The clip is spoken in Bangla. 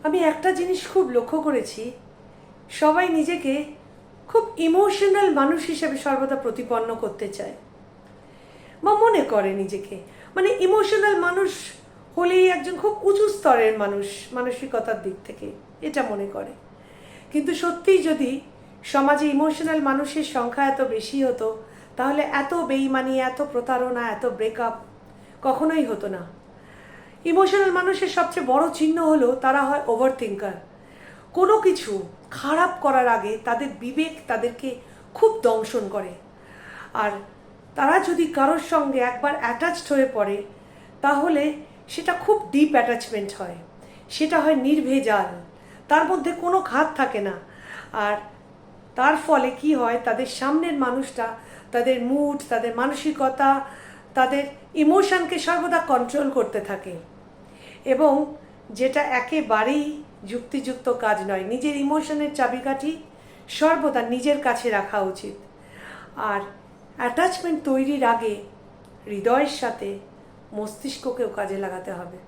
আমি একটা জিনিস খুব লক্ষ্য করেছি, সবাই নিজেকে খুব ইমোশনাল মানুষ হিসেবে সর্বদা প্রতিপন্ন করতে চায় বা মনে করে নিজেকে, মানে ইমোশনাল মানুষ হলেই একজন খুব উঁচু স্তরের মানুষ মানসিকতার দিক থেকে, এটা মনে করে। কিন্তু সত্যিই যদি সমাজে ইমোশনাল মানুষের সংখ্যা এত বেশি হতো, তাহলে এত বেইমানি, এত প্রতারণা, এত ব্রেকআপ কখনোই হতো না। ইমোশনাল মানুষের সবচেয়ে বড় চিহ্ন হলো তারা হয় ওভার থিঙ্কার। কোনো কিছু খারাপ করার আগে তাদের বিবেক তাদেরকে খুব দংশন করে। আর তারা যদি কারোর সঙ্গে একবার অ্যাটাচড হয়ে পড়ে, তাহলে সেটা খুব ডিপ অ্যাটাচমেন্ট হয়, সেটা হয় নির্ভেজাল, তার মধ্যে কোনো খাত থাকে না। আর তার ফলে কি হয়, তাদের সামনের মানুষটা তাদের মুড, তাদের মানসিকতা, তাদের ইমোশনকে সর্বদা কন্ট্রোল করতে থাকে, এবং যেটা একেবারেই যুক্তিযুক্ত কাজ নয়। নিজের ইমোশনের চাবিকাঠি সর্বদা নিজের কাছে রাখা উচিত। আর অ্যাটাচমেন্ট তৈরির আগে হৃদয়ের সাথে মস্তিষ্ককেও কাজে লাগাতে হবে।